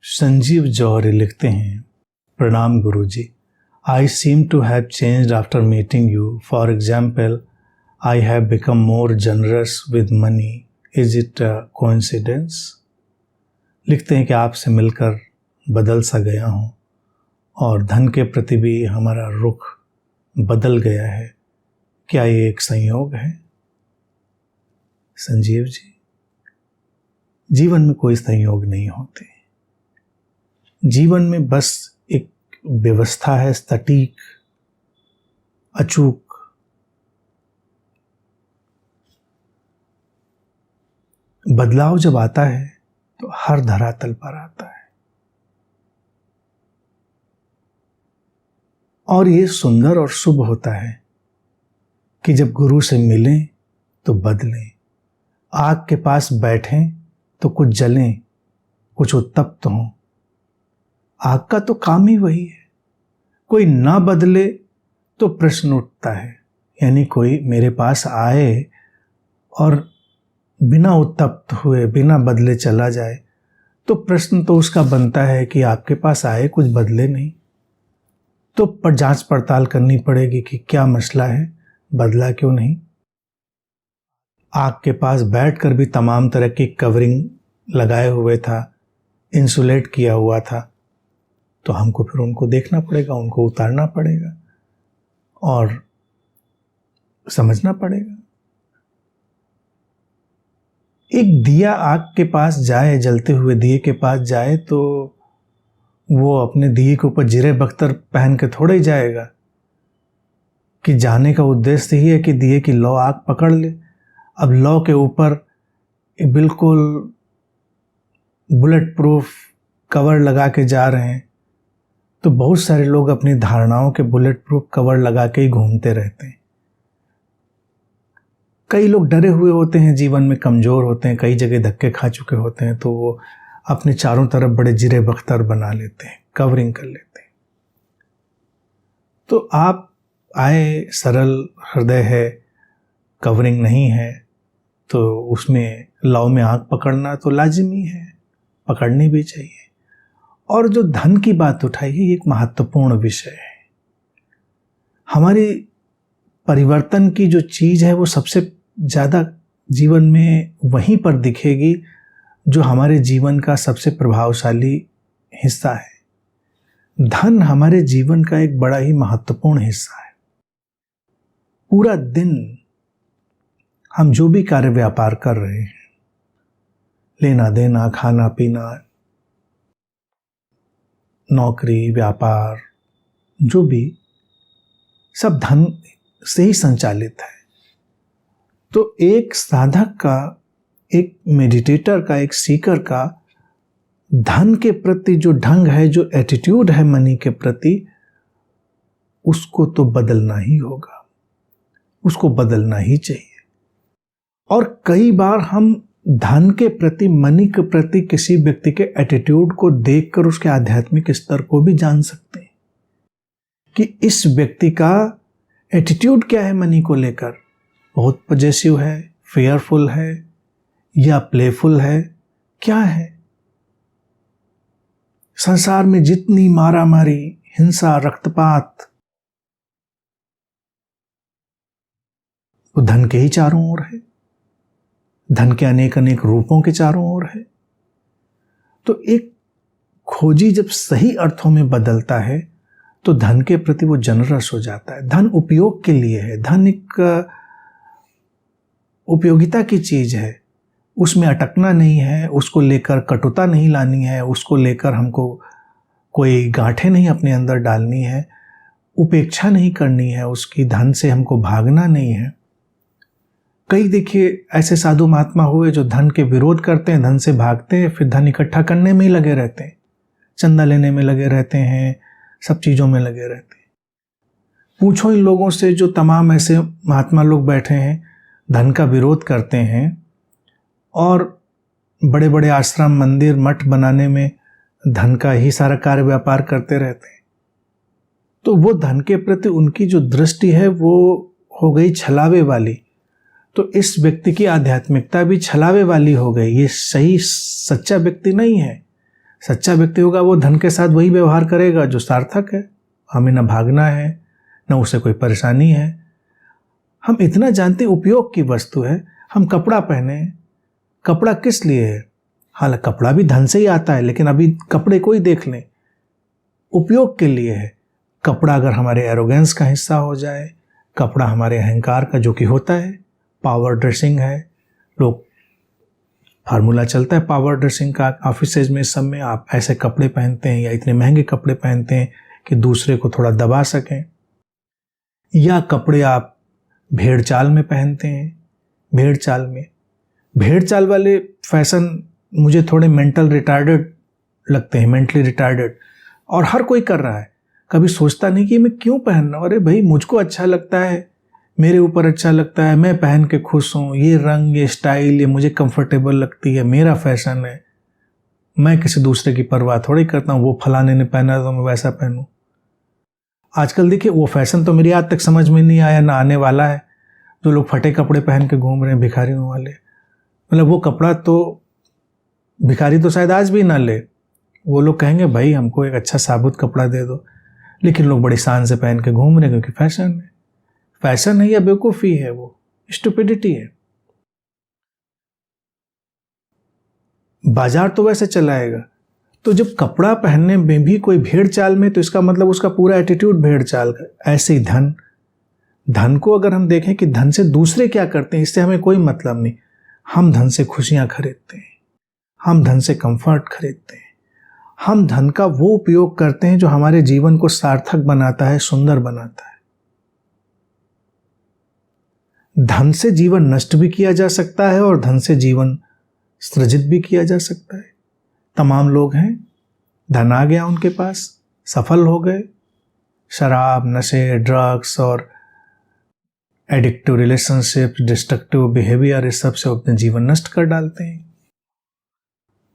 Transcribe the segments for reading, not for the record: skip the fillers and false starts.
संजीव जौहरी लिखते हैं, प्रणाम गुरुजी। I seem to have changed after meeting you. For example, I have become more generous with money. Is it a coincidence? लिखते हैं कि आपसे मिलकर बदल सा गया हूँ और धन के प्रति भी हमारा रुख बदल गया है। क्या ये एक संयोग है? संजीव जी, जीवन में कोई संयोग नहीं होते। जीवन में बस एक व्यवस्था है, सटीक, अचूक। बदलाव जब आता है तो हर धरातल पर आता है और ये सुंदर और शुभ होता है कि जब गुरु से मिलें तो बदलें। आग के पास बैठें तो कुछ जलें, कुछ उत्तप्त हों। आग का तो काम ही वही है। कोई ना बदले तो प्रश्न उठता है, यानी कोई मेरे पास आए और बिना उत्तप्त हुए, बिना बदले चला जाए, तो प्रश्न तो उसका बनता है कि आपके पास आए, कुछ बदले नहीं। तो पर जांच पड़ताल करनी पड़ेगी कि क्या मसला है, बदला क्यों नहीं। आग के पास बैठकर भी तमाम तरह की कवरिंग लगाए हुए था, इंसुलेट किया हुआ था, तो हमको फिर उनको देखना पड़ेगा, उनको उतारना पड़ेगा और समझना पड़ेगा। एक दिया आग के पास जाए, जलते हुए दिए के पास जाए, तो वो अपने दिए के ऊपर जिरे बख्तर पहन के थोड़े ही जाएगा कि जाने का उद्देश्य ही है कि दिए की लौ आग पकड़ ले। अब लौ के ऊपर बिल्कुल बुलेट प्रूफ कवर लगा के जा रहे हैं, तो बहुत सारे लोग अपनी धारणाओं के बुलेट प्रूफ कवर लगा के ही घूमते रहते हैं। कई लोग डरे हुए होते हैं, जीवन में कमज़ोर होते हैं, कई जगह धक्के खा चुके होते हैं, तो वो अपने चारों तरफ बड़े जिरे बख्तर बना लेते हैं, कवरिंग कर लेते हैं। तो आप आए, सरल हृदय है, कवरिंग नहीं है, तो उसमें लौ में आग पकड़ना तो लाजिमी है, पकड़नी भी चाहिए। और जो धन की बात उठाई है, ये एक महत्वपूर्ण विषय है। हमारी परिवर्तन की जो चीज़ है वो सबसे ज़्यादा जीवन में वहीं पर दिखेगी जो हमारे जीवन का सबसे प्रभावशाली हिस्सा है। धन हमारे जीवन का एक बड़ा ही महत्वपूर्ण हिस्सा है। पूरा दिन हम जो भी कार्य व्यापार कर रहे हैं, लेना देना, खाना पीना, नौकरी, व्यापार, जो भी, सब धन से ही संचालित है। तो एक साधक का, एक मेडिटेटर का, एक सीकर का धन के प्रति जो ढंग है, जो एटीट्यूड है मनी के प्रति, उसको तो बदलना ही होगा, उसको बदलना ही चाहिए। और कई बार हम धन के प्रति, मनी के प्रति किसी व्यक्ति के एटीट्यूड को देखकर उसके आध्यात्मिक स्तर को भी जान सकते हैं कि इस व्यक्ति का एटीट्यूड क्या है मनी को लेकर। बहुत पॉजिटिव है, फेयरफुल है या प्लेफुल है, क्या है। संसार में जितनी मारामारी, हिंसा, रक्तपात, वो धन के ही चारों ओर है, धन के अनेक अनेक रूपों के चारों ओर है। तो एक खोजी जब सही अर्थों में बदलता है तो धन के प्रति वो जनरस हो जाता है। धन उपयोग के लिए है, धन एक उपयोगिता की चीज है, उसमें अटकना नहीं है, उसको लेकर कटुता नहीं लानी है, उसको लेकर हमको कोई गांठें नहीं अपने अंदर डालनी है, उपेक्षा नहीं करनी है उसकी, धन से हमको भागना नहीं है। कई देखिए ऐसे साधु महात्मा हुए जो धन के विरोध करते हैं, धन से भागते हैं, फिर धन इकट्ठा करने में ही लगे रहते हैं, चंदा लेने में लगे रहते हैं, सब चीज़ों में लगे रहते हैं। पूछो इन लोगों से जो तमाम ऐसे महात्मा लोग बैठे हैं, धन का विरोध करते हैं और बड़े बड़े आश्रम, मंदिर, मठ बनाने में धन का ही सारा कार्य व्यापार करते रहते हैं। तो वो धन के प्रति उनकी जो दृष्टि है वो हो गई छलावे वाली। तो इस व्यक्ति की आध्यात्मिकता भी छलावे वाली हो गई। ये सही सच्चा व्यक्ति नहीं है। सच्चा व्यक्ति होगा वो धन के साथ वही व्यवहार करेगा जो सार्थक है। हमें न भागना है, न उससे कोई परेशानी है। हम इतना जानते हैं उपयोग की वस्तु है। हम कपड़ा पहने, कपड़ा किस लिए है? हालांकि कपड़ा भी धन से ही आता है, लेकिन अभी कपड़े को ही देख लें, उपयोग के लिए है। कपड़ा अगर हमारे एरोगेंस का हिस्सा हो जाए, कपड़ा हमारे अहंकार का जो कि होता है, पावर ड्रेसिंग है। लोग फार्मूला चलता है पावर ड्रेसिंग का ऑफिसेज में, सब में आप ऐसे कपड़े पहनते हैं या इतने महंगे कपड़े पहनते हैं कि दूसरे को थोड़ा दबा सकें, या कपड़े आप भेड़ चाल में पहनते हैं। भेड़ चाल में, भेड़ चाल वाले फैशन मुझे थोड़े मेंटल रिटार्डेड लगते हैं, मेंटली रिटार्डेड। और हर कोई कर रहा है, कभी सोचता नहीं कि मैं क्यों पहन रहा हूँ। अरे भाई, मुझको अच्छा लगता है, मेरे ऊपर अच्छा लगता है, मैं पहन के खुश हूँ, ये रंग, ये स्टाइल, ये मुझे कंफर्टेबल लगती है, मेरा फैशन है। मैं किसी दूसरे की परवाह थोड़ी करता हूँ, वो फलाने ने पहना तो मैं वैसा पहनूं। आजकल देखिए, वो फैशन तो मेरी आज तक समझ में नहीं आया, ना आने वाला है। जो लोग फटे कपड़े पहन के घूम रहे हैं, भिखारियों वाले, मतलब वो कपड़ा तो भिखारी तो शायद आज भी ना ले। वो लोग कहेंगे भाई हमको एक अच्छा साबुत कपड़ा दे दो, लेकिन लोग बड़ी शान से पहन के घूम रहे हैं क्योंकि फैशन है। फैशन है या बेवकूफ़ी है, वो स्टुपिडिटी है। बाजार तो वैसे चलाएगा। तो जब कपड़ा पहनने में भी कोई भेड़ चाल में, तो इसका मतलब उसका पूरा एटीट्यूड भेड़ चाल का। ऐसे ही धन को अगर हम देखें कि धन से दूसरे क्या करते हैं, इससे हमें कोई मतलब नहीं। हम धन से खुशियां खरीदते हैं, हम धन से कंफर्ट खरीदते हैं, हम धन का वो उपयोग करते हैं जो हमारे जीवन को सार्थक बनाता है, सुंदर बनाता है। धन से जीवन नष्ट भी किया जा सकता है और धन से जीवन सृजित भी किया जा सकता है। तमाम लोग हैं, धन आ गया उनके पास, सफल हो गए, शराब, नशे, ड्रग्स और एडिक्टिव रिलेशनशिप, डिस्ट्रक्टिव बिहेवियर, इस सब से अपने जीवन नष्ट कर डालते हैं।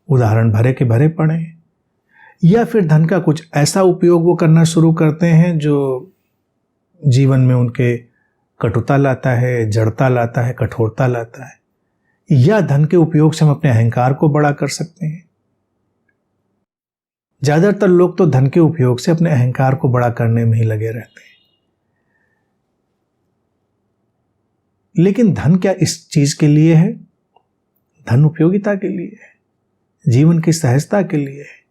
उदाहरण भरे के भरे पड़े हैं। या फिर धन का कुछ ऐसा उपयोग वो करना शुरू करते हैं जो जीवन में उनके कटुता लाता है, जड़ता लाता है, कठोरता लाता है। या धन के उपयोग से हम अपने अहंकार को बड़ा कर सकते हैं। ज्यादातर लोग तो धन के उपयोग से अपने अहंकार को बड़ा करने में ही लगे रहते हैं। लेकिन धन क्या इस चीज के लिए है? धन उपयोगिता के लिए है, जीवन की सहजता के लिए है।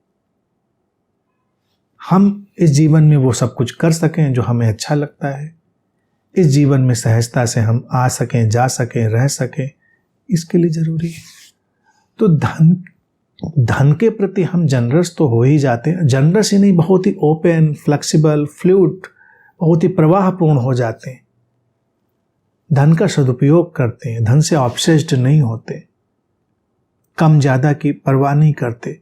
हम इस जीवन में वो सब कुछ कर सकें जो हमें अच्छा लगता है, इस जीवन में सहजता से हम आ सकें, जा सकें, रह सकें, इसके लिए जरूरी है। तो धन के प्रति हम जनरस तो हो ही जाते हैं। जनरस ही नहीं, बहुत ही ओपन, फ्लेक्सिबल, फ्लूइड, बहुत ही प्रवाहपूर्ण हो जाते हैं। धन का सदुपयोग करते हैं, धन से ऑब्सेस्ड नहीं होते, कम ज्यादा की परवाह नहीं करते।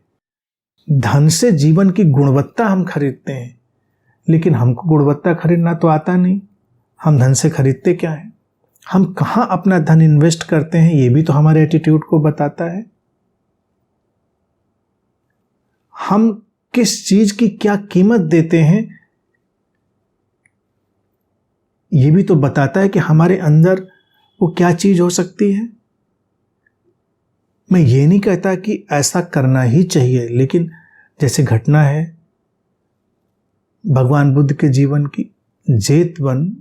धन से जीवन की गुणवत्ता हम खरीदते हैं, लेकिन हमको गुणवत्ता खरीदना तो आता नहीं। हम धन से खरीदते क्या है? हम कहाँ अपना धन इन्वेस्ट करते हैं, ये भी तो हमारे एटीट्यूड को बताता है। हम किस चीज की क्या कीमत देते हैं, ये भी तो बताता है कि हमारे अंदर वो क्या चीज हो सकती है। मैं ये नहीं कहता कि ऐसा करना ही चाहिए, लेकिन जैसे घटना है भगवान बुद्ध के जीवन की, जेतवन,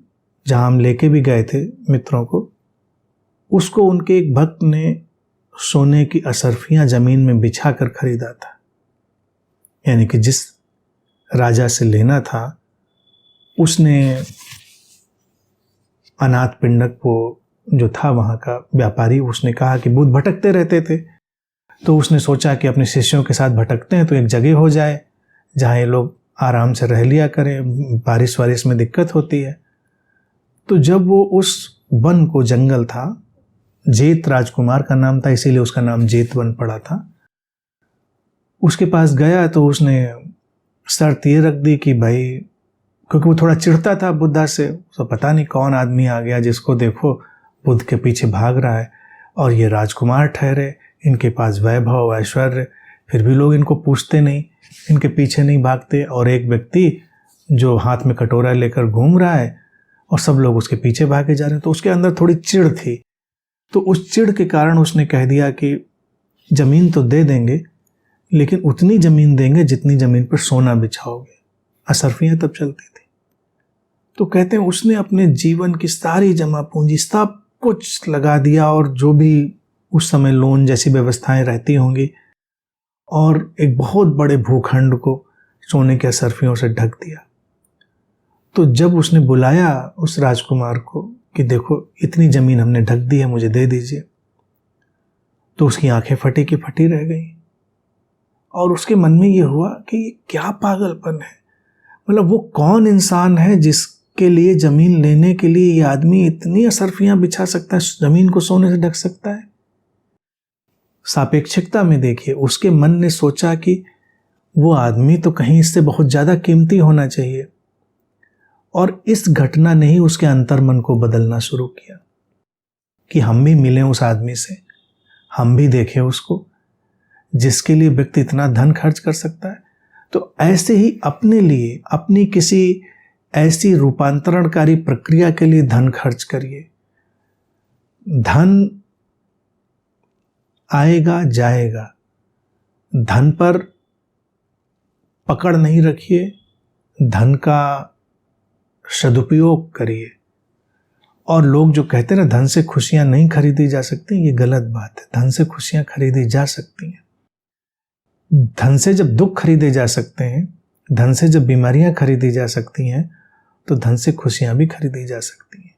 जहां हम लेके भी गए थे मित्रों को, उसको उनके एक भक्त ने सोने की असरफियां जमीन में बिछा कर खरीदा था। यानी कि जिस राजा से लेना था उसने अनाथ पिंडक को, जो था वहाँ का व्यापारी, उसने कहा कि बुद्ध भटकते रहते थे, तो उसने सोचा कि अपने शिष्यों के साथ भटकते हैं तो एक जगह हो जाए जहाँ ये लोग आराम से रह लिया करें, बारिश वारिश में दिक्कत होती है। तो जब वो उस वन को, जंगल था, जेत राजकुमार का नाम था इसीलिए उसका नाम जेतवन पड़ा था, उसके पास गया तो उसने शर्त ये रख दी कि भाई, क्योंकि वो थोड़ा चिढ़ता था बुद्धा से, तो पता नहीं कौन आदमी आ गया जिसको देखो बुद्ध के पीछे भाग रहा है, और ये राजकुमार ठहरे, इनके पास वैभव, ऐश्वर्य, फिर भी लोग इनको पूछते नहीं, इनके पीछे नहीं भागते। और एक व्यक्ति जो हाथ में कटोरा लेकर घूम रहा है और सब लोग उसके पीछे भागे जा रहे हैं। तो उसके अंदर थोड़ी चिढ़ थी। तो उस चिढ़ के कारण उसने कह दिया कि जमीन तो दे देंगे, लेकिन उतनी ज़मीन देंगे जितनी ज़मीन पर सोना बिछाओगे। असरफियाँ तब चलती थी। तो कहते हैं उसने अपने जीवन की सारी जमा पूंजी सब कुछ लगा दिया, और जो भी उस समय लोन जैसी व्यवस्थाएं रहती होंगी, और एक बहुत बड़े भूखंड को सोने के असरफियों से ढक दिया। तो जब उसने बुलाया उस राजकुमार को कि देखो इतनी ज़मीन हमने ढक दी है, मुझे दे दीजिए, तो उसकी आंखें फटी की फटी रह गई, और उसके मन में ये हुआ कि ये क्या पागलपन है। मतलब वो कौन इंसान है जिसके लिए ज़मीन लेने के लिए ये आदमी इतनी असरफियां बिछा सकता है, ज़मीन को सोने से ढक सकता है। सापेक्षिकता में देखिए, उसके मन ने सोचा कि वो आदमी तो कहीं इससे बहुत ज़्यादा कीमती होना चाहिए, और इस घटना ने ही उसके अंतर्मन को बदलना शुरू किया कि हम भी मिलें उस आदमी से, हम भी देखें उसको जिसके लिए व्यक्ति इतना धन खर्च कर सकता है। तो ऐसे ही अपने लिए, अपनी किसी ऐसी रूपांतरणकारी प्रक्रिया के लिए धन खर्च करिए। धन आएगा जाएगा, धन पर पकड़ नहीं रखिए, धन का सदुपयोग करिए। और लोग जो कहते हैं ना धन से खुशियां नहीं खरीदी जा सकती, ये गलत बात है। धन से खुशियां खरीदी जा सकती हैं। धन से जब दुख खरीदे जा सकते हैं, धन से जब बीमारियां खरीदी जा सकती हैं, तो धन से खुशियां भी खरीदी जा सकती हैं।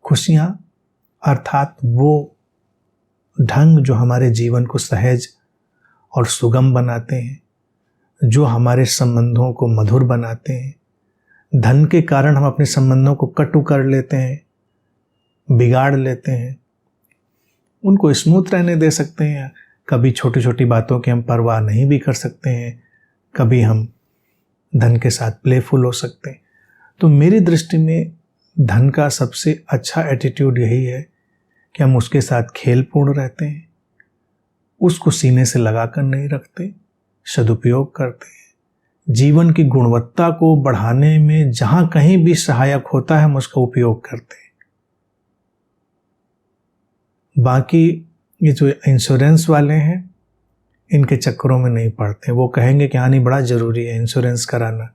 खुशियां अर्थात वो ढंग जो हमारे जीवन को सहज और सुगम बनाते हैं, जो हमारे संबंधों को मधुर बनाते हैं। धन के कारण हम अपने संबंधों को कटु कर लेते हैं, बिगाड़ लेते हैं, उनको स्मूथ रहने दे सकते हैं। कभी छोटी छोटी बातों की हम परवाह नहीं भी कर सकते हैं, कभी हम धन के साथ प्लेफुल हो सकते हैं। तो मेरी दृष्टि में धन का सबसे अच्छा एटीट्यूड यही है कि हम उसके साथ खेलपूर्ण रहते हैं, उसको सीने से लगाकर नहीं रखते, सदुपयोग करते हैं। जीवन की गुणवत्ता को बढ़ाने में जहां कहीं भी सहायक होता है हम उसका उपयोग करते हैं। बाकी ये जो इंश्योरेंस वाले हैं इनके चक्करों में नहीं पड़ते। वो कहेंगे कि हाँ नहीं बड़ा ज़रूरी है इंश्योरेंस कराना।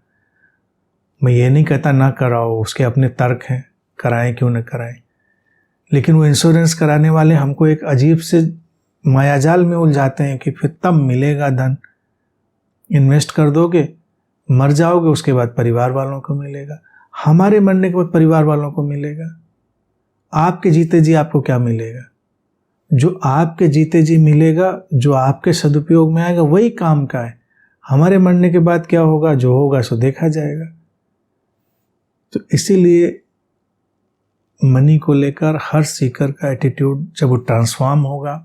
मैं ये नहीं कहता ना कराओ, उसके अपने तर्क हैं, कराएं क्यों न कराएं। लेकिन वो इंश्योरेंस कराने वाले हमको एक अजीब से मायाजाल में उलझाते हैं कि फिर तब मिलेगा धन। इन्वेस्ट कर दोगे, मर जाओगे, उसके बाद परिवार वालों को मिलेगा। हमारे मरने के बाद परिवार वालों को मिलेगा। आपके जीते जी आपको क्या मिलेगा? जो आपके जीते जी मिलेगा, जो आपके सदुपयोग में आएगा वही काम का है। हमारे मरने के बाद क्या होगा, जो होगा सो देखा जाएगा। तो इसीलिए मनी को लेकर हर सीकर का एटीट्यूड जब वो ट्रांसफॉर्म होगा,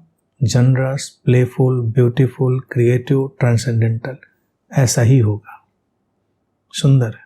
generous, playful, beautiful, creative, transcendental, ऐसा ही होगा। सुंदर है।